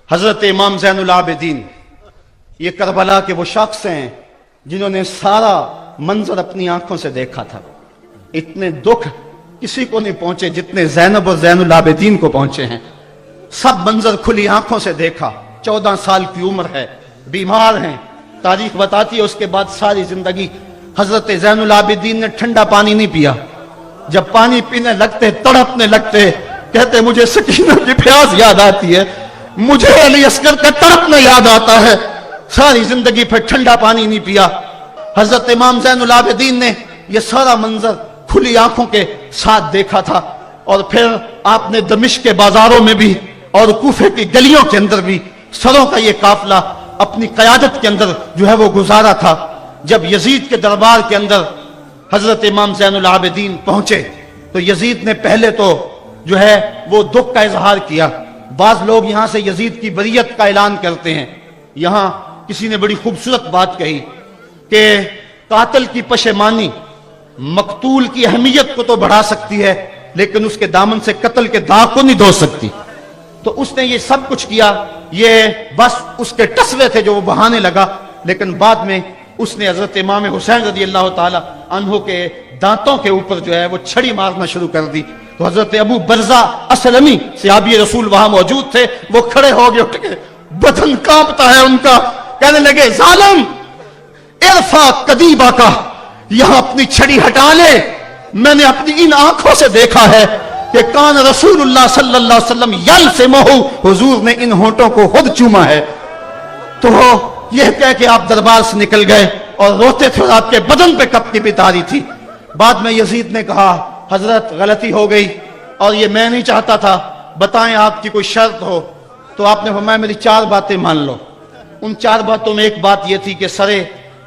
حضرت امام زین العابدین یہ کربلا کے وہ شخص ہیں جنہوں نے سارا منظر اپنی آنکھوں سے دیکھا تھا. اتنے دکھ کسی کو نہیں پہنچے جتنے زینب اور زین العابدین کو پہنچے ہیں. سب منظر کھلی آنکھوں سے دیکھا. 14 سال کی عمر ہے, بیمار ہیں. تاریخ بتاتی ہے اس کے بعد ساری زندگی حضرت زین العابدین نے ٹھنڈا پانی نہیں پیا. جب پانی پینے لگتے تڑپنے لگتے, کہتے مجھے سکینہ کی پیاس یاد آتی ہے, مجھے علی اصغر کا تڑپنا یاد آتا ہے. ساری زندگی پھر ٹھنڈا پانی نہیں پیا. حضرت امام زین العابدین نے یہ سارا منظر کھلی آنکھوں کے ساتھ دیکھا تھا. اور پھر آپ نے دمشق کے بازاروں میں بھی اور کوفے کی گلیوں کے اندر بھی سروں کا یہ قافلہ اپنی قیادت کے اندر جو ہے وہ گزارا تھا. جب یزید کے دربار کے اندر حضرت امام زین العابدین پہنچے تو یزید نے پہلے تو جو ہے وہ دکھ کا اظہار کیا. بعض لوگ یہاں سے یزید کی بریت کا اعلان کرتے ہیں. یہاں کسی نے بڑی خوبصورت بات کہی کہ قاتل کی پشیمانی مقتول کی اہمیت کو تو بڑھا سکتی ہے لیکن اس کے دامن سے قتل کے داغ کو نہیں دھو سکتی. تو اس نے یہ سب کچھ کیا, یہ بس اس کے ٹسوے تھے جو وہ بہانے لگا. لیکن بعد میں اس نے حضرت امام حسین رضی اللہ تعالی عنہ کے دانتوں کے اوپر جو ہے وہ چھڑی مارنا شروع کر دی. تو حضرت ابو برزہ اسلمی صحابی رسول وہاں موجود تھے. وہ کھڑے ہو گئے, اٹھ کے بدن کانپتا ہے ان کا, کہنے لگے ظالم ارفع قدیبہ کا, یہاں اپنی چھڑی ہٹا لے. میں نے اپنی ان آنکھوں سے دیکھا ہے کہ کان رسول اللہ صلی اللہ علیہ وسلم یلسمہ, حضور نے ان ہونٹوں کو خود چوما ہے. تو یہ کہہ کہ آپ دربار سے نکل گئے اور روتے تھے اور آپ کے بدن پہ کپڑی بھی تاری تھی. بعد میں یزید نے کہا حضرت غلطی ہو گئی اور یہ میں نہیں چاہتا تھا, بتائیں آپ کی کوئی شرط ہو. تو آپ نے فرمایا میری 4 باتیں مان لو. ان 4 باتوں میں ایک بات یہ تھی کہ سر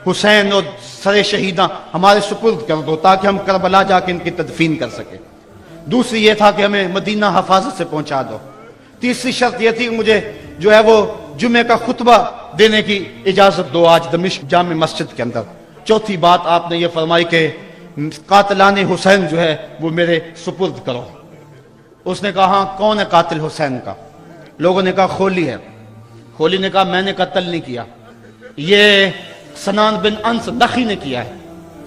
حسین اور سر شہیداں ہمارے سپرد کر دو تاکہ ہم کربلا جا کے ان کی تدفین کر سکیں. دوسری یہ تھا کہ ہمیں مدینہ حفاظت سے پہنچا دو. تیسری شرط یہ تھی کہ مجھے جو ہے وہ جمعے کا خطبہ دینے کی اجازت دو آج دمشق جامع مسجد کے اندر. چوتھی بات آپ نے یہ فرمائی کہ قاتلان حسین جو ہے وہ میرے سپرد کرو. اس نے کہا ہاں کون ہے قاتل حسین کا؟ لوگوں نے کہا خولی ہے. خولی نے کہا میں نے قتل نہیں کیا, یہ سنان بن انس نخی نے کیا ہے.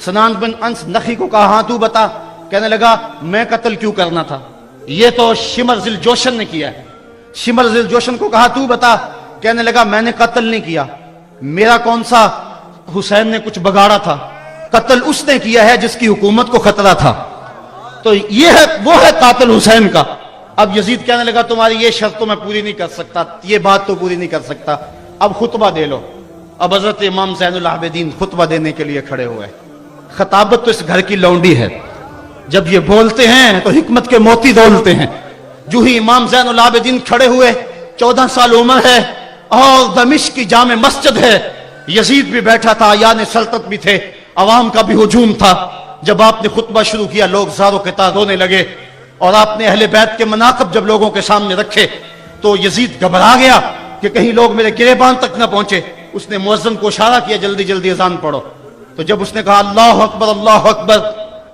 سنان بن انس نخی کو کہا ہاں تو بتا. کہنے لگا میں قتل کیوں کرنا تھا, یہ تو شمر ذل جوشن نے کیا ہے. شمر ذل جوشن کو کہا تو بتا. کہنے لگا میں نے قتل نہیں کیا, میرا کون سا حسین نے کچھ بگاڑا تھا, قتل اس نے کیا ہے جس کی حکومت کو خطرہ تھا. تو یہ ہے وہ ہے قاتل حسین کا. اب یزید کہنے لگا تمہاری یہ شرط تو میں پوری نہیں کر سکتا, یہ بات تو پوری نہیں کر سکتا, اب خطبہ دے لو. اب حضرت امام زین العابدین خطبہ دینے کے لیے کھڑے ہوئے. خطابت تو اس گھر کی لونڈی ہے, جب یہ بولتے ہیں تو حکمت کے موتی دولتے ہیں. جو ہی امام زین العابدین کھڑے ہوئے, 14 سال عمر ہے اور دمشق کی جامع مسجد ہے. یزید بھی بیٹھا تھا, یعنی سلطنت بھی تھے, عوام کا بھی ہجوم تھا. جب آپ نے خطبہ شروع کیا لوگ زاروں کے تار رونے لگے, اور آپ نے اہل بیت کے مناقب جب لوگوں کے سامنے رکھے تو یزید گھبرا گیا کہ کہیں لوگ میرے گریبان تک نہ پہنچے. اس نے مؤذن کو اشارہ کیا جلدی جلدی اذان پڑھو. تو جب اس نے کہا اللہ اکبر اللہ اکبر,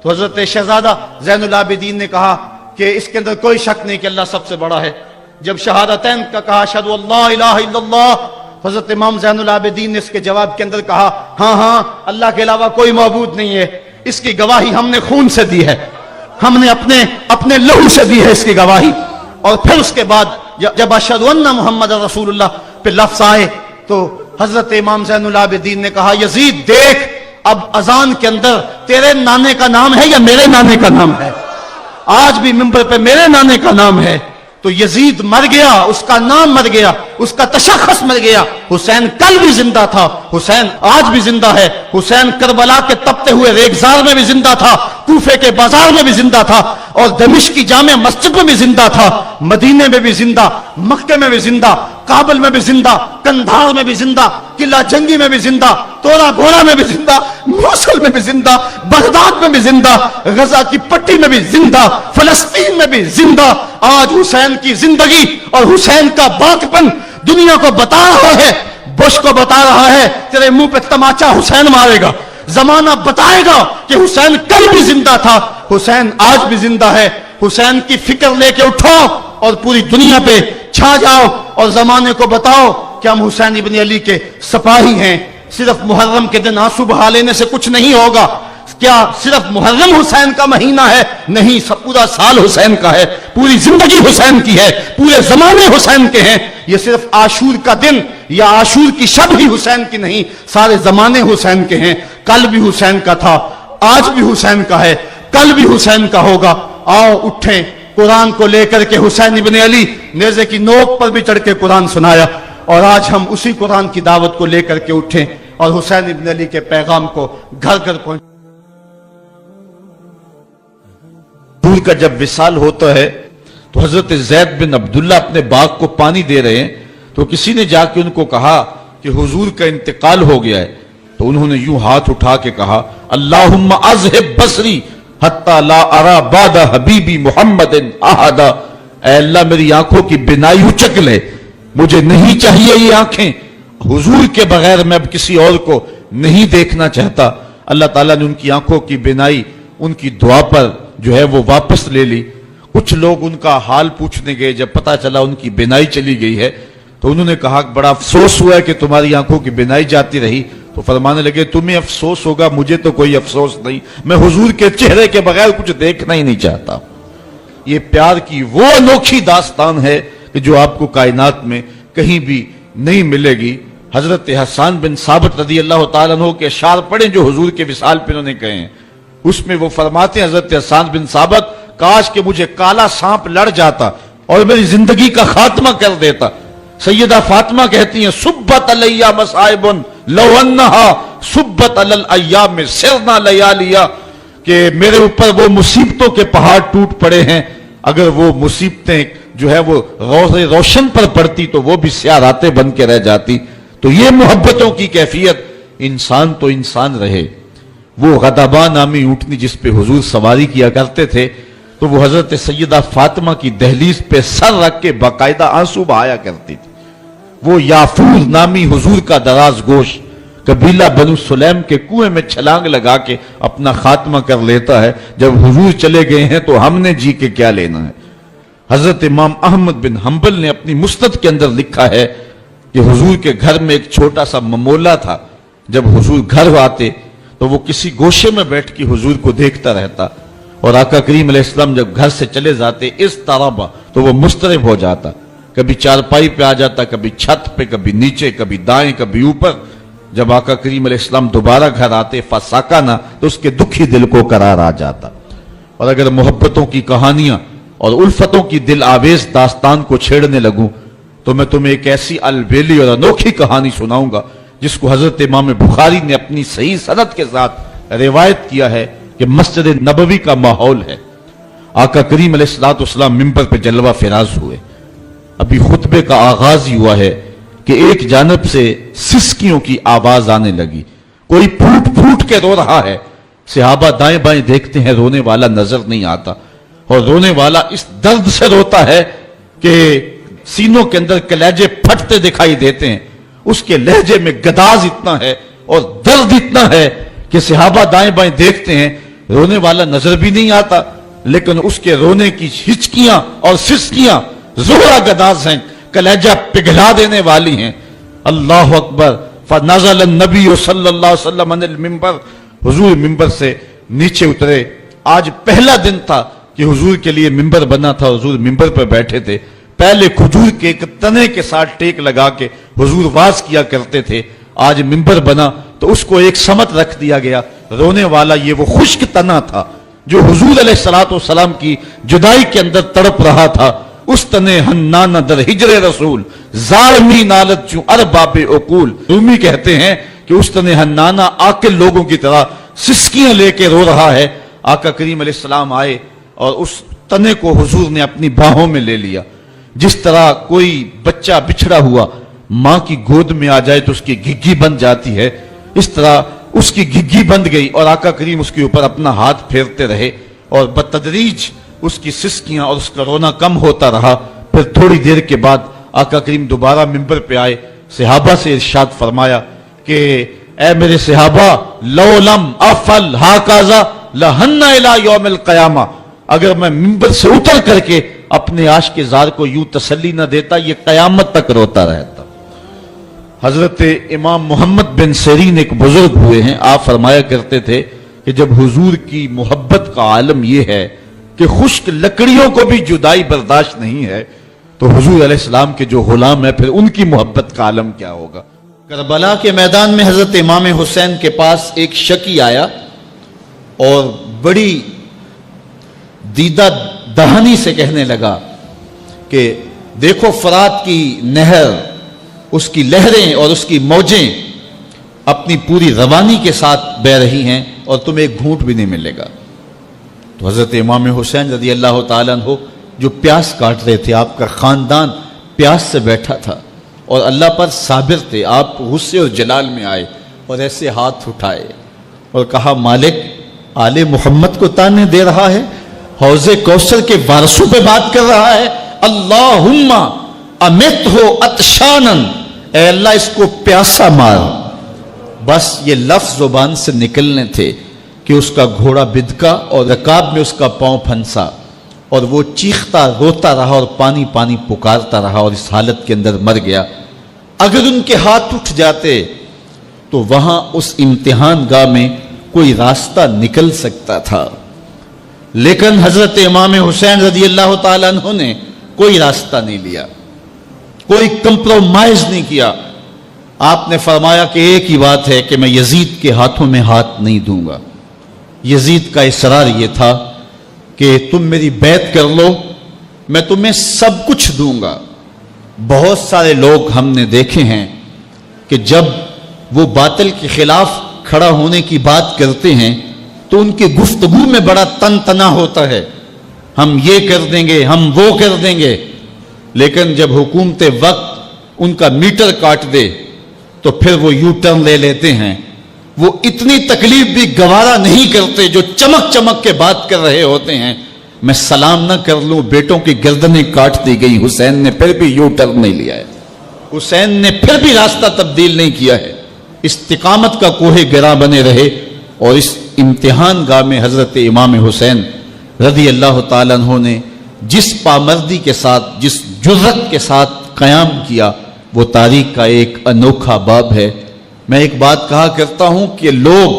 تو حضرت شہزادہ زین العابدین نے کہا کہ اس کے اندر کوئی شک نہیں کہ اللہ سب سے بڑا ہے. جب شہادتین کا کہا اشہد ان لا الہ الا اللہ, حضرت امام زین العابدین نے اس کے جواب کے اندر کہا ہاں ہاں اللہ کے علاوہ کوئی معبود نہیں ہے, اس کی گواہی ہم نے خون سے دی ہے, ہم نے اپنے لہو سے دی ہے اس کی گواہی. اور پھر اس کے بعد جب اشہد ان محمد رسول اللہ پہ لفظ آئے تو حضرت امام زین العابدین نے کہا یزید دیکھ اب اذان کے اندر تیرے نانے کا نام ہے یا میرے نانے کا نام ہے؟ آج بھی منبر پہ میرے نانے کا نام ہے. تو یزید مر گیا, اس کا نام مر گیا, اس کا تشخص مر گیا. حسین کل بھی زندہ تھا, حسین آج بھی زندہ ہے. حسین کربلا کے تپتے ہوئے ریگزار میں بھی زندہ تھا, کوفے کے بازار میں بھی زندہ تھا, اور دمشق کی جامع مسجد میں بھی زندہ تھا, مدینے میں بھی زندہ, مکے میں بھی زندہ, کابل میں بھی زندہ, کندھار میں بھی زندہ, قلعہ جنگی میں بھی زندہ, تورا گھوڑا میں بھی زندہ, موصل میں بھی زندہ, بغداد میں بھی زندہ, غزہ کی پٹی میں بھی زندہ, فلسطین میں بھی زندہ. آج حسین کی زندگی اور حسین کا باقپن دنیا کو بتا رہا ہے, بش کو بتا رہا ہے تیرے منہ پہ تماچا حسین مارے گا. زمانہ بتائے گا کہ حسین کل بھی زندہ تھا, حسین آج بھی زندہ ہے. حسین کی فکر لے کے اٹھو, اور پوری دنیا پہ چھا جاؤ اور زمانے کو بتاؤ کہ ہم حسین ابن علی کے سپاہی ہیں. صرف محرم کے دن آنسو بہا لینے سے کچھ نہیں ہوگا. کیا صرف محرم حسین کا مہینہ ہے؟ نہیں، سب پورا سال حسین کا ہے، پوری زندگی حسین کی ہے، پورے زمانے حسین کے ہیں. یہ صرف عاشور کا دن یا عاشور کی شب ہی حسین کی نہیں، سارے زمانے حسین کے ہیں. کل بھی حسین کا تھا، آج بھی حسین کا ہے، کل بھی حسین کا ہوگا. آؤ اٹھیں، قرآن کو لے کر کے. حسین ابن علی نیزے کی نوک پر بھی چڑھ کے قرآن سنایا، اور آج ہم اسی قرآن کی دعوت کو لے کر کے اٹھیں اور حسین ابن علی کے پیغام کو گھر گھر پہنچ. حضور کا جب وصال ہوتا ہے تو حضرت زید بن عبداللہ اپنے باغ کو پانی دے رہے ہیں تو کسی نے جا کے ان کو کہا کہ حضور کا انتقال ہو گیا ہے. تو انہوں نے یوں ہاتھ اٹھا کے کہا اللہم اذہب بصری حتی لا ارا بعد حبیبی محمد احدا. اے اللہ میری آنکھوں کی بینائی اچک لے، مجھے نہیں چاہیے یہ آنکھیں، حضور کے بغیر میں اب کسی اور کو نہیں دیکھنا چاہتا. اللہ تعالیٰ نے ان کی آنکھوں کی بینائی ان کی دعا پر جو ہے وہ واپس لے لی. کچھ لوگ ان کا حال پوچھنے گئے، جب پتا چلا ان کی بینائی چلی گئی ہے تو انہوں نے کہا بڑا افسوس ہوا ہے کہ تمہاری آنکھوں کی بینائی جاتی رہی. تو فرمانے لگے تمہیں افسوس ہوگا، مجھے تو کوئی افسوس نہیں، میں حضور کے چہرے کے بغیر کچھ دیکھنا ہی نہیں چاہتا. یہ پیار کی وہ انوکھی داستان ہے کہ جو آپ کو کائنات میں کہیں بھی نہیں ملے گی. حضرت حسان بن ثابت رضی اللہ تعالیٰ عنہ کے اشعار پڑھیں جو حضور کے وصال پہ انہوں نے کہے ہیں. اس میں وہ فرماتے ہیں حضرت حسان بن ثابت، کاش کہ مجھے کالا سانپ لڑ جاتا اور میری زندگی کا خاتمہ کر دیتا. سیدہ فاطمہ کہتی ہیں صبت علیہ مصائب لو انہا صبت علی الایام سرنا لیالیا، کہ میرے اوپر وہ مصیبتوں کے پہاڑ ٹوٹ پڑے ہیں، اگر وہ مصیبتیں جو ہے وہ روشن پر پڑتی تو وہ بھی سیاہ راتیں بن کے رہ جاتی. تو یہ محبتوں کی کیفیت، انسان تو انسان رہے. وہ غضبہ نامی اونٹنی جس پہ حضور سواری کیا کرتے تھے تو وہ حضرت سیدہ فاطمہ کی دہلیز پہ سر رکھ کے باقاعدہ آنسو بہایا کرتی تھی. وہ یافور نامی حضور کا دراز گوش قبیلہ بنو سلیم کے کنویں میں چھلانگ لگا کے اپنا خاتمہ کر لیتا ہے. جب حضور چلے گئے ہیں تو ہم نے جی کے کیا لینا ہے. حضرت امام احمد بن حنبل نے اپنی مسند کے اندر لکھا ہے کہ حضور کے گھر میں ایک چھوٹا سا ممولا تھا. جب حضور گھر آتے تو وہ کسی گوشے میں بیٹھ کے حضور کو دیکھتا رہتا، اور آقا کریم علیہ السلام جب گھر سے چلے جاتے اس طرح تو وہ مضطرب ہو جاتا. کبھی چارپائی پہ آ جاتا، کبھی چھت پہ، کبھی نیچے، کبھی دائیں، کبھی اوپر. جب آقا کریم علیہ السلام دوبارہ گھر آتے فساکانہ تو اس کے دکھی دل کو قرار آ جاتا. اور اگر محبتوں کی کہانیاں اور الفتوں کی دل آویز داستان کو چھیڑنے لگوں تو میں تمہیں ایک ایسی البیلی اور انوکھی کہانی سناؤں گا جس کو حضرت امام بخاری نے اپنی صحیح سند کے ساتھ روایت کیا ہے کہ مسجد نبوی کا ماحول ہے. آقا کریم علیہ السلام منبر پہ جلوہ فراز ہوئے. ابھی خطبے کا آغاز ہی ہوا ہے کہ ایک جانب سے سسکیوں کی آواز آنے لگی، کوئی پھوٹ پھوٹ کے رو رہا ہے. صحابہ دائیں بائیں دیکھتے ہیں، رونے والا نظر نہیں آتا، اور رونے والا اس درد سے روتا ہے کہ سینوں کے اندر کلیجے پھٹتے دکھائی دیتے ہیں. اس کے لہجے میں گداز اتنا ہے اور درد اتنا ہے کہ صحابہ دائیں بائیں دیکھتے ہیں، رونے والا نظر بھی نہیں آتا، لیکن اس کے رونے کی ہچکیاں اور سسکیاں زہرا گداز ہیں، کلیجہ پگھلا دینے والی ہیں. اللہ اکبر. فنزل النبی صلی اللہ علیہ وسلم عن المنبر، حضور منبر سے نیچے اترے. آج پہلا دن تھا کہ حضور کے لیے منبر بنا تھا. حضور منبر پر بیٹھے تھے. پہلے کھجور کے ایک تنے کے ساتھ ٹیک لگا کے حضور واز کیا کرتے تھے. آج منبر بنا تو اس کو ایک سمت رکھ دیا گیا. رونے والا یہ وہ خشک تنا تھا جو حضور علیہ السلام کی جدائی کے اندر تڑپ رہا تھا. اس تنے ہنانا در ہجر رسول ظالمی نالت چوں ارباب عقول. رومی کہتے ہیں کہ اس تنے ہنانا عاقل لوگوں کی طرح سسکیاں لے کے رو رہا ہے. آقا کریم علیہ السلام آئے اور اس تنے کو حضور نے اپنی باہوں میں لے لیا. جس طرح کوئی بچہ بچھڑا ہوا ماں کی گود میں آ جائے تو اس کی گھگی بند جاتی ہے، اس طرح اس کی گھگی بند گئی اور آقا کریم اس کے اوپر اپنا ہاتھ پھیرتے رہے اور بتدریج اس کی سسکیاں اور اس کا رونا کم ہوتا رہا. پھر تھوڑی دیر کے بعد آقا کریم دوبارہ منبر پہ آئے. صحابہ سے ارشاد فرمایا کہ اے میرے صحابہ لو لم افعل ہاکذا لہن الی یوم القیامہ، اگر میں منبر سے اتر کر کے اپنے عاشق زار کو یوں تسلی نہ دیتا، یہ قیامت تک روتا رہتا۔ حضرت امام محمد بن سیرین ایک بزرگ ہوئے ہیں، آپ فرمایا کرتے تھے کہ جب حضور کی محبت کا عالم یہ ہے کہ خشک لکڑیوں کو بھی جدائی برداشت نہیں ہے، تو حضور علیہ السلام کے جو غلام ہیں پھر ان کی محبت کا عالم کیا ہوگا۔ کربلا کے میدان میں حضرت امام حسین کے پاس ایک شکی آیا اور بڑی دیدہ دہانی سے کہنے لگا کہ دیکھو فرات کی نہر، اس کی لہریں اور اس کی موجیں اپنی پوری روانی کے ساتھ بہ رہی ہیں اور تمہیں ایک گھونٹ بھی نہیں ملے گا۔ تو حضرت امام حسین رضی اللہ تعالیٰ عنہ جو پیاس کاٹ رہے تھے، آپ کا خاندان پیاس سے بیٹھا تھا اور اللہ پر صابر تھے، آپ غصے اور جلال میں آئے اور ایسے ہاتھ اٹھائے اور کہا مالک آل محمد کو تانے دے رہا ہے، حوض کوثر کے وارثوں پہ بات کر رہا ہے، اللہم امت ہو عطشانن، اے اللہ اس کو پیاسا مار۔ بس یہ لفظ زبان سے نکلنے تھے کہ اس کا گھوڑا بدکا اور رکاب میں اس کا پاؤں پھنسا اور وہ چیختا روتا رہا اور پانی پانی پکارتا رہا اور اس حالت کے اندر مر گیا۔ اگر ان کے ہاتھ اٹھ جاتے تو وہاں اس امتحان گاہ میں کوئی راستہ نکل سکتا تھا، لیکن حضرت امام حسین رضی اللہ تعالیٰ عنہ نے کوئی راستہ نہیں لیا، کوئی کمپرومائز نہیں کیا۔ آپ نے فرمایا کہ ایک ہی بات ہے کہ میں یزید کے ہاتھوں میں ہاتھ نہیں دوں گا۔ یزید کا اصرار یہ تھا کہ تم میری بیعت کر لو، میں تمہیں سب کچھ دوں گا۔ بہت سارے لوگ ہم نے دیکھے ہیں کہ جب وہ باطل کے خلاف کھڑا ہونے کی بات کرتے ہیں تو ان کی گفتگو میں بڑا تن تنا ہوتا ہے، ہم یہ کر دیں گے، ہم وہ کر دیں گے، لیکن جب حکومت وقت ان کا میٹر کاٹ دے تو پھر وہ یو ٹرن لے لیتے ہیں۔ وہ اتنی تکلیف بھی گوارا نہیں کرتے جو چمک چمک کے بات کر رہے ہوتے ہیں۔ میں سلام نہ کر لوں، بیٹوں کی گردنیں کاٹ دی گئی، حسین نے پھر بھی یو ٹرن نہیں لیا ہے، حسین نے پھر بھی راستہ تبدیل نہیں کیا ہے، استقامت کا کوہ گرا بنے رہے۔ اور اس امتحان گاہ میں حضرت امام حسین رضی اللہ تعالیٰ عنہ نے جس پامردی کے ساتھ، جس جرأت کے ساتھ قیام کیا، وہ تاریخ کا ایک انوکھا باب ہے۔ میں ایک بات کہا کرتا ہوں کہ لوگ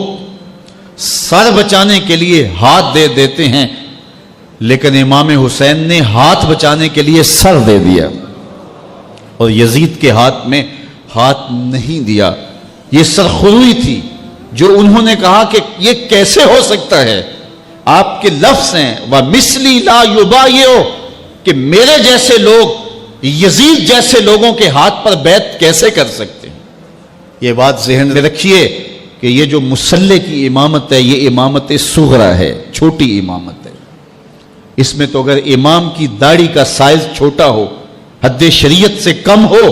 سر بچانے کے لیے ہاتھ دے دیتے ہیں، لیکن امام حسین نے ہاتھ بچانے کے لیے سر دے دیا اور یزید کے ہاتھ میں ہاتھ نہیں دیا۔ یہ سرخروئی تھی جو انہوں نے کہا کہ یہ کیسے ہو سکتا ہے، آپ کے لفظ ہیں وَمِثْلِي لَا يُبَايِعُ، کہ میرے جیسے لوگ یزید جیسے لوگوں کے ہاتھ پر بیعت کیسے کر سکتے ہیں۔ یہ بات ذہن میں رکھیے کہ یہ جو مسلح کی امامت ہے یہ امامت صغرا ہے، چھوٹی امامت ہے۔ اس میں تو اگر امام کی داڑھی کا سائز چھوٹا ہو، حد شریعت سے کم ہو،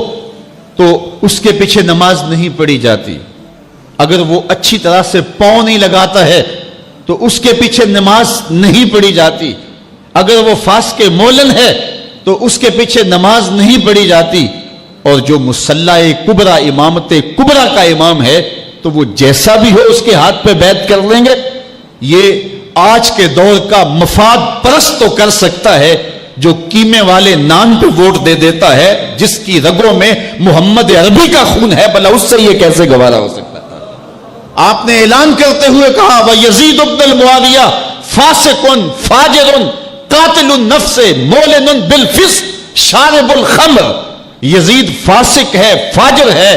تو اس کے پیچھے نماز نہیں پڑھی جاتی۔ اگر وہ اچھی طرح سے پاؤں نہیں لگاتا ہے تو اس کے پیچھے نماز نہیں پڑھی جاتی۔ اگر وہ فاسق مولن ہے تو اس کے پیچھے نماز نہیں پڑھی جاتی۔ اور جو مسلح کبرا امامت کبرا کا امام ہے تو وہ جیسا بھی ہو اس کے ہاتھ پہ بیعت کر لیں گے۔ یہ آج کے دور کا مفاد پرست تو کر سکتا ہے جو قیمے والے نان پہ ووٹ دے دیتا ہے، جس کی رگوں میں محمد عربی کا خون ہے، بھلا اس سے یہ کیسے گوارا ہو سکتا ہے۔ آپ نے اعلان کرتے ہوئے کہا وَيَزِيدُ بْنُ الْمُعَاوِيَةَ فَاسِقٌ فَاجِرٌ قَاتِلُ النَّفْسِ مُعْلِنٌ بِالْفِسْقِ شَارِبُ الْخَمْرِ، یزید فاسق ہے، فاجر ہے،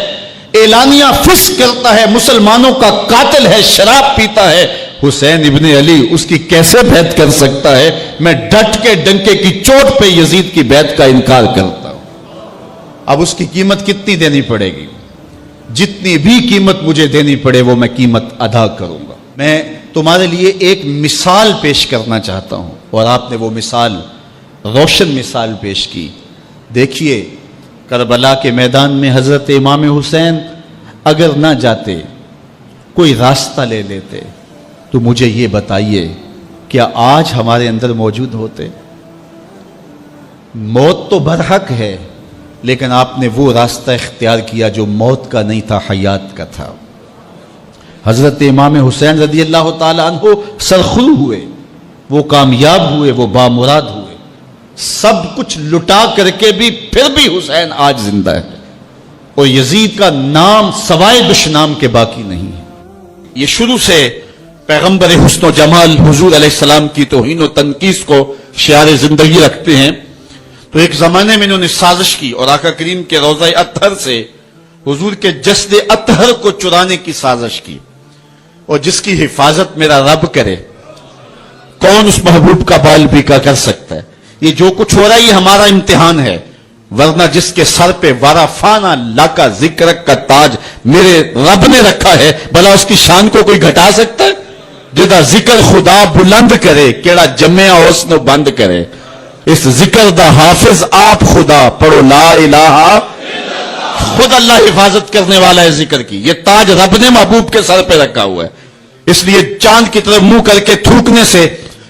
اعلانیہ فسق کرتا ہے، مسلمانوں کا قاتل ہے، شراب پیتا ہے۔ حسین ابن علی اس کی کیسے بیعت کر سکتا ہے؟ میں ڈٹ کے ڈنکے کی چوٹ پہ یزید کی بیعت کا انکار کرتا ہوں۔ اب اس کی قیمت کتنی دینی پڑے گی؟ جتنی بھی قیمت مجھے دینی پڑے وہ میں قیمت ادا کروں گا۔ میں تمہارے لیے ایک مثال پیش کرنا چاہتا ہوں، اور آپ نے وہ مثال، روشن مثال پیش کی۔ دیکھیے کربلا کے میدان میں حضرت امام حسین اگر نہ جاتے، کوئی راستہ لے لیتے، تو مجھے یہ بتائیے کیا آج ہمارے اندر موجود ہوتے؟ موت تو برحق ہے، لیکن آپ نے وہ راستہ اختیار کیا جو موت کا نہیں تھا، حیات کا تھا۔ حضرت امام حسین رضی اللہ تعالی عنہ سرخرو ہوئے، وہ کامیاب ہوئے، وہ بامراد ہوئے۔ سب کچھ لٹا کر کے بھی پھر بھی حسین آج زندہ ہے، اور یزید کا نام سوائے دشنام کے باقی نہیں ہے۔ یہ شروع سے پیغمبر حسن و جمال حضور علیہ السلام کی توہین و تنقیص کو شعار زندگی رکھتے ہیں۔ تو ایک زمانے میں انہوں نے سازش کی اور آقا کریم کے روضہ اطہر سے حضور کے جسد اطہر کو چرانے کی سازش کی، اور جس کی حفاظت میرا رب کرے کون اس محبوب کا بال بھی کا کر سکتا ہے۔ یہ جو کچھ ہو رہا ہے یہ ہمارا امتحان ہے، ورنہ جس کے سر پہ وارفانہ لاکا ذکر کا تاج میرے رب نے رکھا ہے، بھلا اس کی شان کو کوئی گھٹا سکتا ہے؟ جدا ذکر خدا بلند کرے کیڑا جمع حسن بند کرے، اس ذکر دا حافظ آپ خدا پڑھو لا الہ، خود اللہ حفاظت کرنے والا ہے ذکر کی۔ یہ تاج رب نے محبوب کے سر پہ رکھا ہوا ہے، اس لیے چاند کی طرف منہ کر کے تھوکنے سے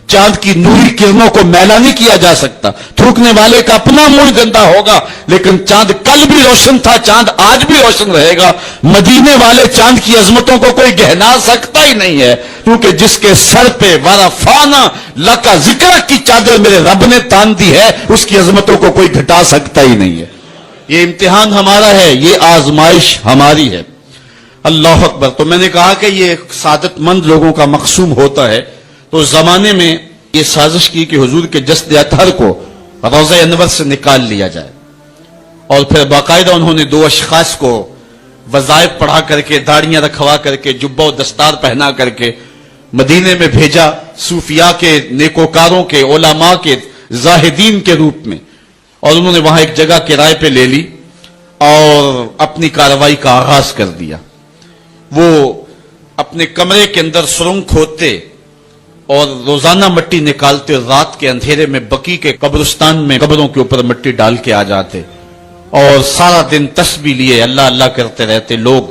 چاند کی نوری کرنوں کو میلا نہیں کیا جا سکتا۔ تھوکنے والے کا اپنا منہ گندا ہوگا، لیکن چاند کل بھی روشن تھا، چاند آج بھی روشن رہے گا۔ مدینے والے چاند کی عظمتوں کو کوئی گہنا سکتا ہی نہیں ہے، کیونکہ جس کے سر پہ وارفانہ لکا ذکر کی چادر میرے رب نے تان دی ہے، اس کی عظمتوں کو کوئی گھٹا سکتا ہی نہیں ہے۔ یہ امتحان ہمارا ہے، یہ آزمائش ہماری ہے۔ اللہ اکبر۔ تو میں نے کہا کہ یہ سعادت مند لوگوں کا مقسوم ہوتا ہے۔ تو اس زمانے میں یہ سازش کی کہ حضور کے جسد اطہر کو روضہ انور سے نکال لیا جائے، اور پھر باقاعدہ انہوں نے 2 اشخاص کو وظائف پڑھا کر کے، داڑیاں رکھوا کر کے، جبہ و دستار پہنا کر کے مدینے میں بھیجا، صوفیاء کے، نیکوکاروں کے، علماء کے، زاہدین کے روپ میں، اور انہوں نے وہاں ایک جگہ کرائے پہ لے لی اور اپنی کارروائی کا آغاز کر دیا۔ وہ اپنے کمرے کے اندر سرنگ کھودتے اور روزانہ مٹی نکالتے، اور رات کے اندھیرے میں بقی کے قبرستان میں قبروں کے اوپر مٹی ڈال کے آ جاتے، اور سارا دن تسبیح لیے اللہ اللہ کرتے رہتے۔ لوگ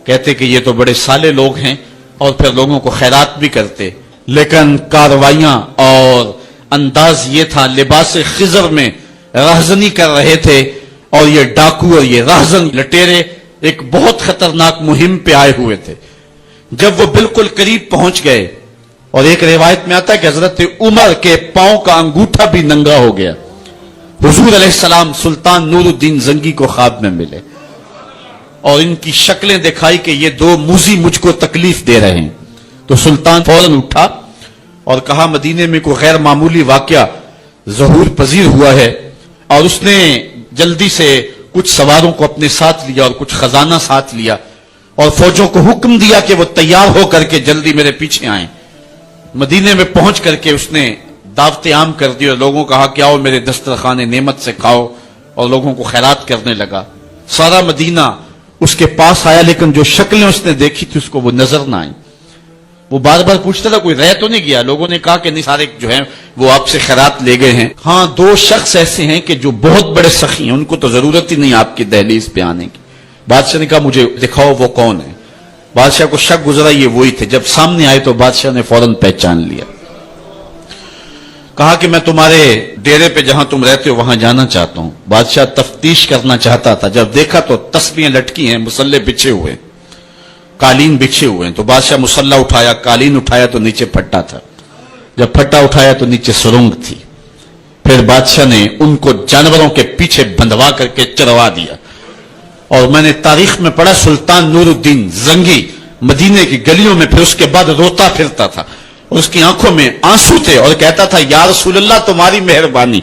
کہتے کہ یہ تو بڑے صالح لوگ ہیں، اور پھر لوگوں کو خیرات بھی کرتے، لیکن کارروائیاں اور انداز یہ تھا، لباس خضر میں راہزنی کر رہے تھے، اور یہ ڈاکو اور یہ راہزن لٹیرے ایک بہت خطرناک مہم پہ آئے ہوئے تھے۔ جب وہ بالکل قریب پہنچ گئے، اور ایک روایت میں آتا ہے کہ حضرت عمر کے پاؤں کا انگوٹھا بھی ننگا ہو گیا، حضور علیہ السلام سلطان نور الدین زنگی کو خواب میں ملے، اور ان کی شکلیں دکھائی کہ یہ 2 موذی مجھ کو تکلیف دے رہے ہیں۔ تو سلطان فوراً اٹھا اور کہا مدینے میں کوئی غیر معمولی واقعہ ظہور پذیر ہوا ہے، اور اس نے جلدی سے کچھ سواروں کو اپنے ساتھ لیا اور کچھ خزانہ ساتھ لیا، اور فوجوں کو حکم دیا کہ وہ تیار ہو کر کے جلدی میرے پیچھے آئیں۔ مدینے میں پہنچ کر کے اس نے دعوت عام کر دی اور لوگوں کہا کہ آؤ میرے دسترخوان نعمت سے کھاؤ، اور لوگوں کو خیرات کرنے لگا۔ سارا مدینہ اس کے پاس آیا، لیکن جو شکلیں اس نے دیکھی تھی اس کو وہ نظر نہ آئی۔ وہ بار بار پوچھتا تھا کوئی رہ تو نہیں گیا؟ لوگوں نے کہا کہ نہیں، سارے جو ہیں وہ آپ سے خیرات لے گئے ہیں۔ ہاں 2 شخص ایسے ہیں کہ جو بہت بڑے سخی ہیں، ان کو تو ضرورت ہی نہیں آپ کی دہلیز پہ آنے کی۔ بادشاہ نے کہا مجھے دکھاؤ وہ کون ہے۔ بادشاہ کو شک گزرا یہ وہی تھے۔ جب سامنے آئے تو بادشاہ نے فوراً پہچان لیا، کہا کہ میں تمہارے ڈیرے پہ جہاں تم رہتے ہو وہاں جانا چاہتا ہوں۔ بادشاہ تفتیش کرنا چاہتا تھا، جب دیکھا تو تسبیحیں لٹکی ہیں، مسلح بچھے ہوئے، قالین بچھے ہوئے ہیں۔ تو بادشاہ مسلح اٹھایا، قالین اٹھایا تو نیچے پھٹا تھا، جب پھٹا اٹھایا تو نیچے سرنگ تھی۔ پھر بادشاہ نے ان کو جانوروں کے پیچھے بندھوا کر کے چروا دیا، اور میں نے تاریخ میں پڑھا سلطان نور الدین زنگی مدینے کی گلیوں میں پھر اس کے بعد روتا پھرتا تھا، اور اس کی آنکھوں میں آنسو تھے، اور کہتا تھا یا رسول اللہ تمہاری مہربانی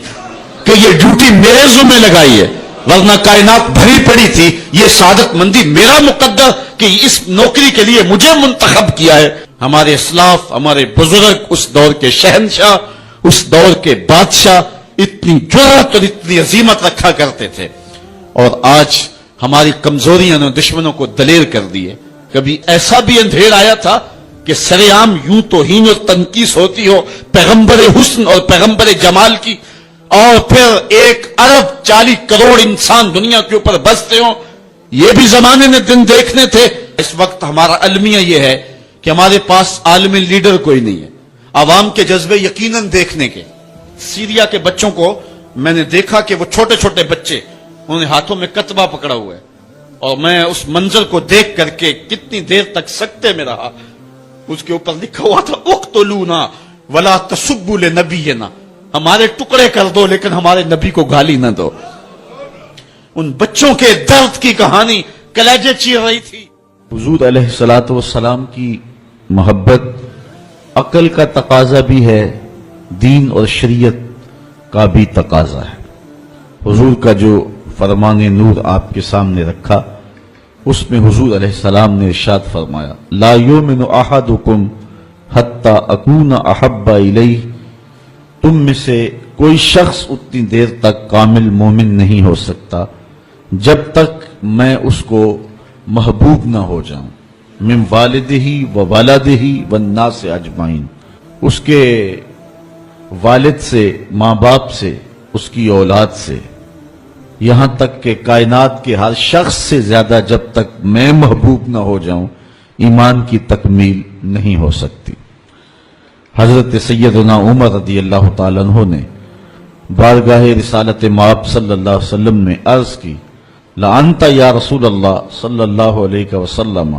کہ یہ ڈیوٹی میرے ذمہ لگائی ہے، ورنہ کائنات بھری پڑی تھی۔ یہ سعادت مندی میرا مقدر کہ اس نوکری کے لیے مجھے منتخب کیا ہے۔ ہمارے اسلاف، ہمارے بزرگ، اس دور کے شہنشاہ، اس دور کے بادشاہ اتنی جرأت اور اتنی عظیمت رکھا کرتے تھے، اور آج ہماری کمزوریاں نے دشمنوں کو دلیر کر دی ہے۔ کبھی ایسا بھی اندھیر آیا تھا کہ سرے عام یوں توہین اور تنقیص ہوتی ہو پیغمبر حسن اور پیغمبر جمال کی، اور پھر 1 ارب 40 کروڑ انسان دنیا کے اوپر بستے ہوں، یہ بھی زمانے نے دن دیکھنے تھے۔ اس وقت ہمارا المیہ یہ ہے کہ ہمارے پاس عالمی لیڈر کوئی نہیں ہے، عوام کے جذبے یقیناً دیکھنے کے۔ سیریا کے بچوں کو میں نے دیکھا کہ وہ چھوٹے چھوٹے بچے، انہوں نے ہاتھوں میں کتبہ پکڑا ہوا ہے، اور میں اس منظر کو دیکھ کر کے کتنی دیر تک سکتے میں رہا۔ اس کے اوپر لکھا ہوا تھا اقتلونا ولا تسبوا لنبینا، ہمارے ٹکڑے کر دو لیکن ہمارے نبی کو گالی نہ دو. ان بچوں کے درد کی کہانی کلیجے چیر رہی تھی. حضور علیہ الصلوۃ والسلام کی محبت عقل کا تقاضا بھی ہے، دین اور شریعت کا بھی تقاضا ہے. حضور کا جو فرمان نور آپ کے سامنے رکھا، اس میں حضور علیہ السلام نے ارشاد فرمایا لا یؤمن احدکم حتی اکون احب الیہ، تم میں سے کوئی شخص اتنی دیر تک کامل مومن نہیں ہو سکتا جب تک میں اس کو محبوب نہ ہو جاؤں، من والدہ و ولدہ والناس اجمعین، اس کے والد سے، ماں باپ سے، اس کی اولاد سے، یہاں تک کہ کائنات کے ہر شخص سے زیادہ جب تک میں محبوب نہ ہو جاؤں ایمان کی تکمیل نہیں ہو سکتی. حضرت سیدنا عمر رضی اللہ تعالیٰ عنہ نے بارگاہ رسالت مآب صلی اللہ علیہ وسلم میں عرض کی لَأَنْتَ یا رسول اللہ صلی اللہ علیہ وسلم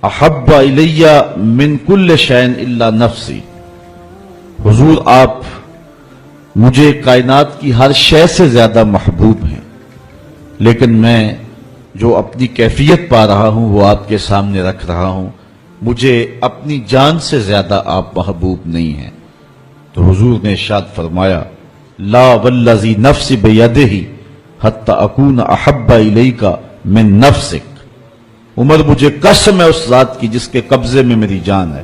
احب الیہ من کل شیء الا نفسی، حضور آپ مجھے کائنات کی ہر شے سے زیادہ محبوب ہیں، لیکن میں جو اپنی کیفیت پا رہا ہوں وہ آپ کے سامنے رکھ رہا ہوں، مجھے اپنی جان سے زیادہ آپ محبوب نہیں ہیں. تو حضور نے ارشاد فرمایا لا والذی نفسی بیدہ حتی اکون احب الیک من نفسک، عمر مجھے قسم ہے اس ذات کی جس کے قبضے میں میری جان ہے،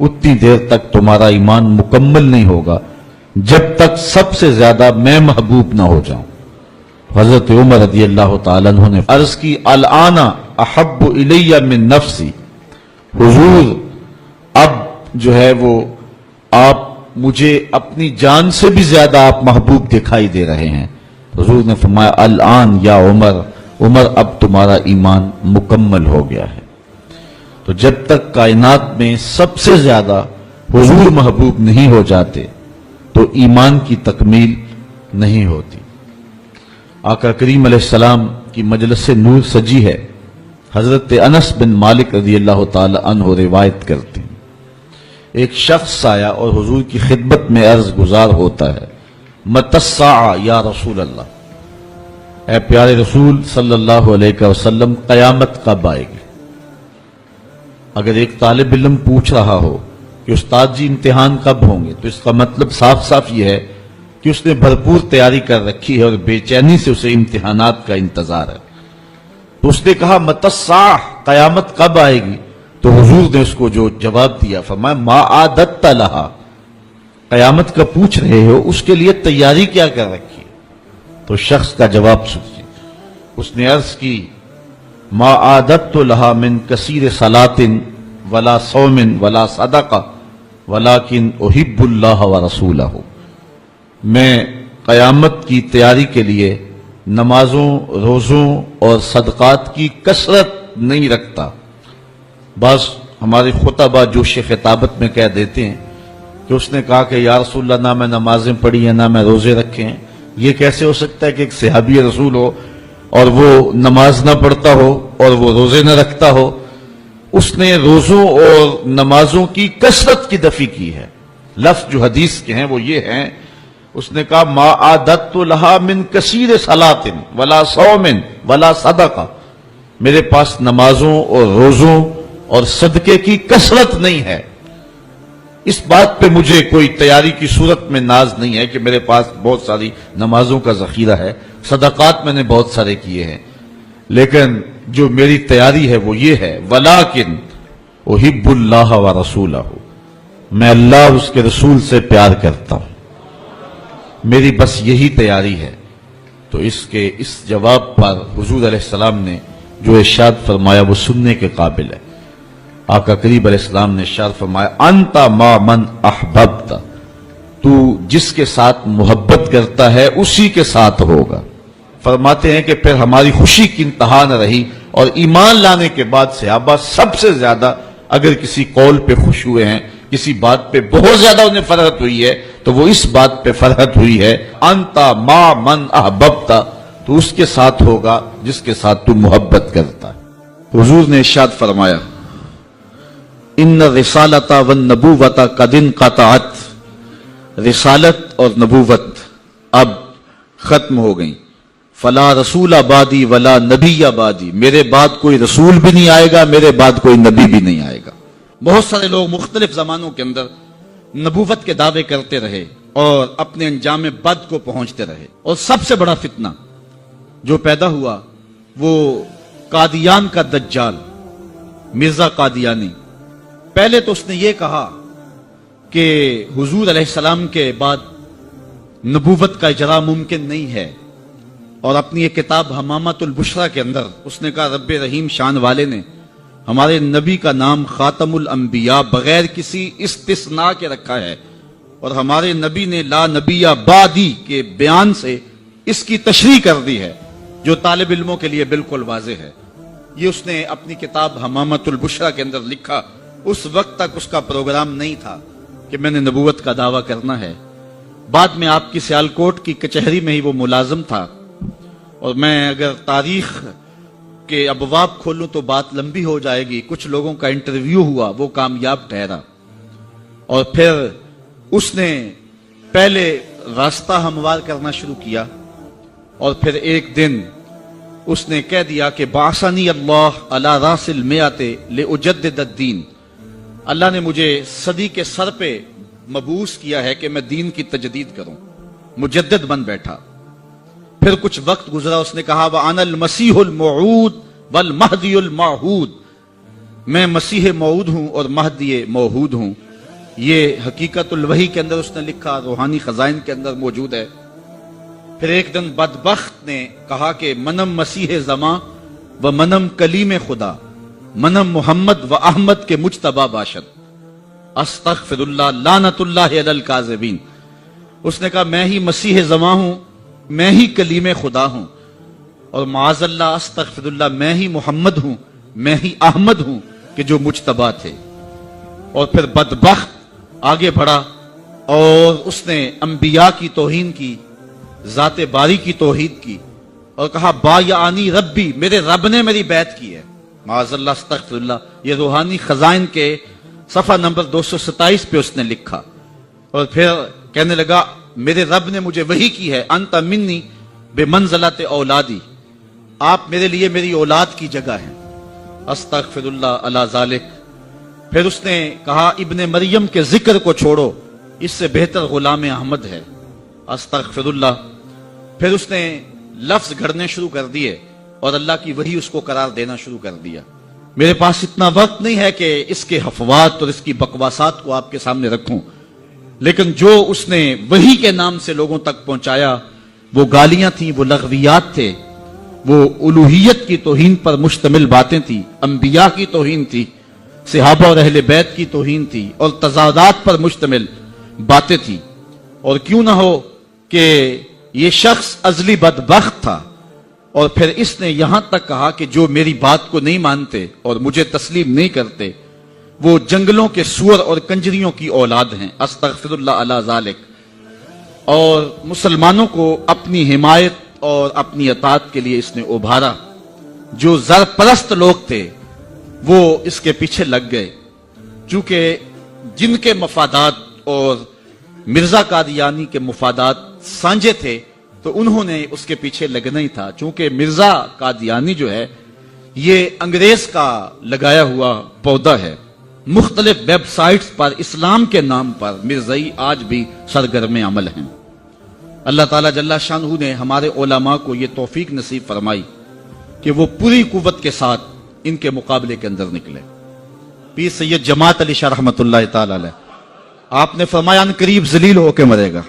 اتنی دیر تک تمہارا ایمان مکمل نہیں ہوگا جب تک سب سے زیادہ میں محبوب نہ ہو جاؤں. حضرت عمر رضی اللہ تعالیٰ عنہ نے عرض کی الآن احب الی من نفسی، حضور اب جو ہے وہ آپ مجھے اپنی جان سے بھی زیادہ آپ محبوب دکھائی دے رہے ہیں. حضور نے فرمایا الآن یا عمر، عمر اب تمہارا ایمان مکمل ہو گیا ہے. تو جب تک کائنات میں سب سے زیادہ حضور محبوب نہیں ہو جاتے تو ایمان کی تکمیل نہیں ہوتی. آقا کریم علیہ السلام کی مجلس نور سجی ہے. حضرت انس بن مالک رضی اللہ تعالی عنہ روایت کرتے ہیں ایک شخص آیا اور حضور کی خدمت میں عرض گزار ہوتا ہے متی الساعہ یا رسول اللہ، اے پیارے رسول صلی اللہ علیہ وسلم قیامت کب آئے گی؟ اگر ایک طالب علم پوچھ رہا ہو کہ استاد جی امتحان کب ہوں گے تو اس کا مطلب صاف صاف یہ ہے کہ اس نے بھرپور تیاری کر رکھی ہے اور بے چینی سے اسے امتحانات کا انتظار ہے. تو اس نے کہا متی الساعہ، قیامت کب آئے گی؟ تو حضور نے اس کو جو جواب دیا فرمایا ما عادت لہا، قیامت کا پوچھ رہے ہو اس کے لیے تیاری کیا کر رکھی؟ تو شخص کا جواب سنیے. اس نے عرض کی ما عادت لہا من کثیر صلاۃ ولا صوم ولا صدقہ ولکن احب اللہ ورسولہ، میں قیامت کی تیاری کے لیے نمازوں، روزوں اور صدقات کی کثرت نہیں رکھتا. بعض ہمارے خطبہ جوش خطابت میں کہہ دیتے ہیں کہ اس نے کہا کہ یا رسول اللہ نہ میں نمازیں پڑھی ہیں نہ میں روزے رکھے ہیں. یہ کیسے ہو سکتا ہے کہ ایک صحابی رسول ہو اور وہ نماز نہ پڑھتا ہو اور وہ روزے نہ رکھتا ہو؟ اس نے روزوں اور نمازوں کی کثرت کی دفی کی ہے. لفظ جو حدیث کے ہیں وہ یہ ہیں، اس نے کہا ما عادت لہا من کثیر صلاۃ ولا صوم ولا صدقہ، میرے پاس نمازوں اور روزوں اور صدقے کی کثرت نہیں ہے. اس بات پہ مجھے کوئی تیاری کی صورت میں ناز نہیں ہے کہ میرے پاس بہت ساری نمازوں کا ذخیرہ ہے، صدقات میں نے بہت سارے کیے ہیں، لیکن جو میری تیاری ہے وہ یہ ہے ولیکن احب اللہ ورسولہ، میں اللہ اور اس کے رسول سے پیار کرتا ہوں، میری بس یہی تیاری ہے. تو اس جواب پر حضور علیہ السلام نے جو ارشاد فرمایا وہ سننے کے قابل ہے. آقا کریم علیہ السلام نے ارشاد فرمایا انت ما من احببت، تو جس کے ساتھ محبت کرتا ہے اسی کے ساتھ ہوگا. فرماتے ہیں کہ پھر ہماری خوشی کی انتہا نہ رہی اور ایمان لانے کے بعد صحابہ سب سے زیادہ اگر کسی قول پہ خوش ہوئے ہیں، کسی بات پہ بہت زیادہ انہیں فرحت ہوئی ہے تو وہ اس بات پہ فرحت ہوئی ہے انت ما من احببت، تو اس کے ساتھ ہوگا جس کے ساتھ تو محبت کرتا ہے. حضور نے ارشاد فرمایا ان الرسالۃ والنبوۃ قد انقطعت رسالت اور نبوت اب ختم ہو گئی. فلا رسول آبادی ولا نبی آبادی، میرے بعد کوئی رسول بھی نہیں آئے گا، میرے بعد کوئی نبی بھی نہیں آئے گا. بہت سارے لوگ مختلف زمانوں کے اندر نبوت کے دعوے کرتے رہے اور اپنے انجام بد کو پہنچتے رہے. اور سب سے بڑا فتنہ جو پیدا ہوا وہ قادیان کا دجال مرزا قادیانی. پہلے تو اس نے یہ کہا کہ حضور علیہ السلام کے بعد نبوت کا اجرا ممکن نہیں ہے، اور اپنی ایک کتاب حمامۃ البشرا کے اندر اس نے کہا رب رحیم شان والے نے ہمارے نبی کا نام خاتم الانبیاء بغیر کسی استثناء کے رکھا ہے، اور ہمارے نبی نے لا نبی بعدی کے بیان سے اس کی تشریح کر دی ہے، جو طالب علموں کے لیے بالکل واضح ہے. یہ اس نے اپنی کتاب حمامۃ البشرا کے اندر لکھا. اس وقت تک اس کا پروگرام نہیں تھا کہ میں نے نبوت کا دعویٰ کرنا ہے. بعد میں آپ کی سیالکوٹ کی کچہری میں ہی وہ ملازم تھا، اور میں اگر تاریخ کے ابواب کھولوں تو بات لمبی ہو جائے گی. کچھ لوگوں کا انٹرویو ہوا، وہ کامیاب ٹھہرا، اور پھر اس نے پہلے راستہ ہموار کرنا شروع کیا، اور پھر ایک دن اس نے کہہ دیا کہ بعثنی اللہ علی راس المئۃ لأجدد الدین، اللہ نے مجھے صدی کے سر پہ مبعوث کیا ہے کہ میں دین کی تجدید کروں. مجدد بن بیٹھا. پھر کچھ وقت گزرا، اس نے کہا وَأَنَا الْمَسِيحُ الْمَوْعُودُ وَالْمَهْدِيُ الْمَوْعُودُ، میں مسیح موعود ہوں اور مہدی موعود ہوں. یہ حقیقت الوحی کے اندر اس نے لکھا، روحانی خزائن کے اندر موجود ہے. پھر ایک دن بدبخت نے کہا کہ منم مسیح زماں و منم کلیم خدا، منم محمد و احمد کے مجتبی باشد، استغفر اللہ لعنت اللہ علی الکاذبین. اس نے کہا میں ہی مسیح زماں ہوں، میں ہی کلیم خدا ہوں، اور معاذ اللہ استغفر اللہ میں ہی محمد ہوں، میں ہی احمد ہوں کہ جو مجتبی تھے. اور پھر بدبخت آگے بڑھا اور اس نے انبیاء کی توہین کی، ذات باری کی توحید کی، اور کہا بایعانی ربی، میرے رب نے میری بیعت کی ہے. معاذ اللہ استغفر اللہ. یہ روحانی خزائن کے صفحہ نمبر 227 پہ اس نے لکھا. اور پھر کہنے لگا میرے رب نے مجھے وحی کی ہے، انت منی بمنزلت اولادی، آپ میرے لیے میری اولاد کی جگہ ہیں. استغفر اللہ علی ذالک. پھر اس نے کہا ابن مریم کے ذکر کو چھوڑو، اس سے بہتر غلام احمد ہے. استغفر اللہ. پھر اس نے لفظ گھڑنے شروع کر دیے اور اللہ کی وحی اس کو قرار دینا شروع کر دیا. میرے پاس اتنا وقت نہیں ہے کہ اس کے حفوات اور اس کی بکواسات کو آپ کے سامنے رکھوں، لیکن جو اس نے وحی کے نام سے لوگوں تک پہنچایا وہ گالیاں تھیں، وہ لغویات تھے، وہ الوہیت کی توہین پر مشتمل باتیں تھیں، انبیاء کی توہین تھی، صحابہ اور اہل بیت کی توہین تھی، اور تضادات پر مشتمل باتیں تھیں. اور کیوں نہ ہو کہ یہ شخص ازلی بدبخت تھا، اور پھر اس نے یہاں تک کہا کہ جو میری بات کو نہیں مانتے اور مجھے تسلیم نہیں کرتے وہ جنگلوں کے سور اور کنجریوں کی اولاد ہیں. استغفر اللہ علی ذالک. اور مسلمانوں کو اپنی حمایت اور اپنی اطاعت کے لیے اس نے ابھارا. جو زر پرست لوگ تھے وہ اس کے پیچھے لگ گئے، چونکہ جن کے مفادات اور مرزا قادیانی کے مفادات سانجے تھے تو انہوں نے اس کے پیچھے لگنا ہی تھا. چونکہ مرزا قادیانی جو ہے یہ انگریز کا لگایا ہوا پودا ہے. مختلف ویب سائٹس پر اسلام کے نام پر مرزائی آج بھی سرگرم عمل ہیں. اللہ تعالیٰ جل شانہ نے ہمارے علماء کو یہ توفیق نصیب فرمائی کہ وہ پوری قوت کے ساتھ ان کے مقابلے کے اندر نکلے. پیر سید جماعت علی شاہ رحمۃ اللہ تعالی علیہ، آپ نے فرمایا ان قریب ذلیل ہو کے مرے گا.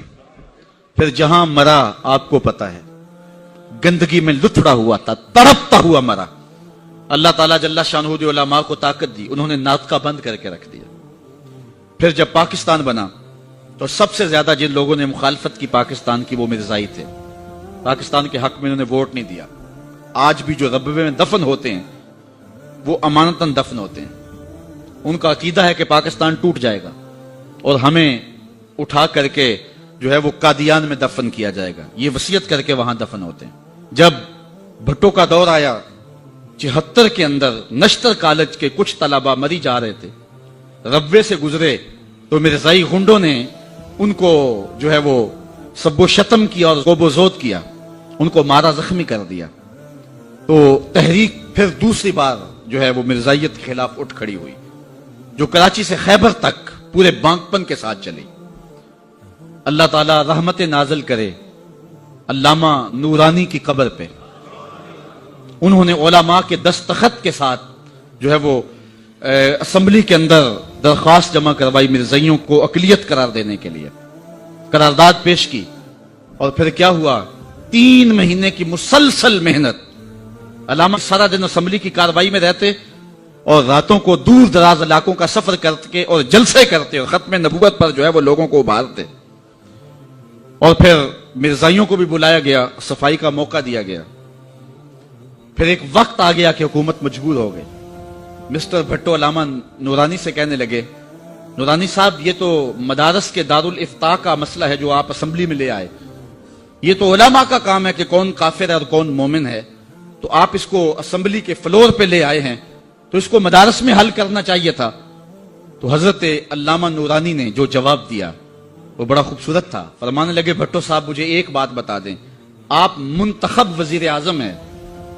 پھر جہاں مرا آپ کو پتا ہے، گندگی میں لتھڑا ہوا تھا، تڑپتا ہوا مرا. اللہ تعالیٰ جل شانہ نے علماء کو طاقت دی، انہوں نے ناطقہ بند کر کے رکھ دیا. پھر جب پاکستان بنا تو سب سے زیادہ جن لوگوں نے مخالفت کی پاکستان کی وہ مرزائی تھے. پاکستان کے حق میں انہوں نے ووٹ نہیں دیا. آج بھی جو ربوے میں دفن ہوتے ہیں وہ امانتاً دفن ہوتے ہیں. ان کا عقیدہ ہے کہ پاکستان ٹوٹ جائے گا اور ہمیں اٹھا کر کے جو ہے وہ قادیان میں دفن کیا جائے گا. یہ وصیت کر کے وہاں دفن ہوتے ہیں. جب بھٹو کا دور آیا 74 کے اندر نشتر کالج کے کچھ طلبہ مری جا رہے تھے، ربوے سے گزرے تو مرزائی غنڈوں نے ان کو جو ہے وہ سب و شتم کیا اور غوب و زود کیا، ان کو مارا، زخمی کر دیا، تو تحریک پھر دوسری بار جو ہے وہ مرزائیت کے خلاف اٹھ کھڑی ہوئی، جو کراچی سے خیبر تک پورے بانکپن کے ساتھ چلی۔ اللہ تعالی رحمت نازل کرے علامہ نورانی کی قبر پہ۔ انہوں نے علماء کے دستخط کے ساتھ جو ہے وہ اسمبلی کے اندر درخواست جمع کروائی مرزائیوں کو اقلیت قرار دینے کے لیے، قرارداد پیش کی، اور پھر کیا ہوا، 3 مہینے کی مسلسل محنت، علامہ سارا دن اسمبلی کی کارروائی میں رہتے اور راتوں کو دور دراز علاقوں کا سفر کرتے اور جلسے کرتے اور ختم نبوت پر جو ہے وہ لوگوں کو ابھارتے، اور پھر مرزائیوں کو بھی بلایا گیا، صفائی کا موقع دیا گیا۔ پھر ایک وقت آ گیا کہ حکومت مجبور ہو گئی۔ مسٹر بھٹو علامہ نورانی سے کہنے لگے، نورانی صاحب یہ تو مدارس کے دارالافتاء کا مسئلہ ہے جو آپ اسمبلی میں لے آئے، یہ تو علماء کا کام ہے کہ کون کافر ہے اور کون مومن ہے، تو آپ اس کو اسمبلی کے فلور پہ لے آئے ہیں تو اس کو مدارس میں حل کرنا چاہیے تھا۔ تو حضرت علامہ نورانی نے جو جواب دیا وہ بڑا خوبصورت تھا۔ فرمانے لگے، بھٹو صاحب مجھے ایک بات بتا دیں، آپ منتخب وزیر اعظم ہیں،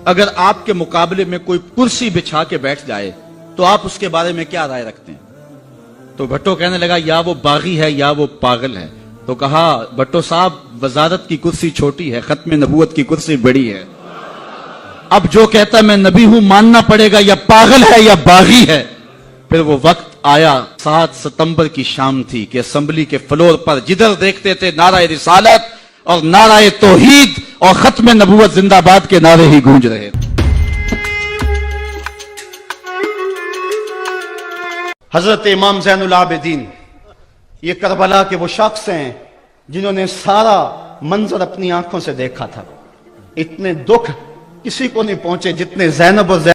اگر آپ کے مقابلے میں کوئی کرسی بچھا کے بیٹھ جائے تو آپ اس کے بارے میں کیا رائے رکھتے ہیں؟ تو بھٹو کہنے لگا، یا وہ باغی ہے یا وہ پاگل ہے۔ تو کہا، بھٹو صاحب وزارت کی کرسی چھوٹی ہے، ختم نبوت کی کرسی بڑی ہے، اب جو کہتا ہے میں نبی ہوں ماننا پڑے گا، یا پاگل ہے یا باغی ہے۔ پھر وہ وقت آیا، 7 ستمبر کی شام تھی کہ اسمبلی کے فلور پر جدھر دیکھتے تھے نعرہ رسالت اور نعرہ توحید اور ختم نبوت زندہ باد کے نعرے ہی گونج رہے۔ حضرت امام زین العابدین یہ کربلا کے وہ شخص ہیں جنہوں نے سارا منظر اپنی آنکھوں سے دیکھا تھا۔ اتنے دکھ کسی کو نہیں پہنچے جتنے زینب اور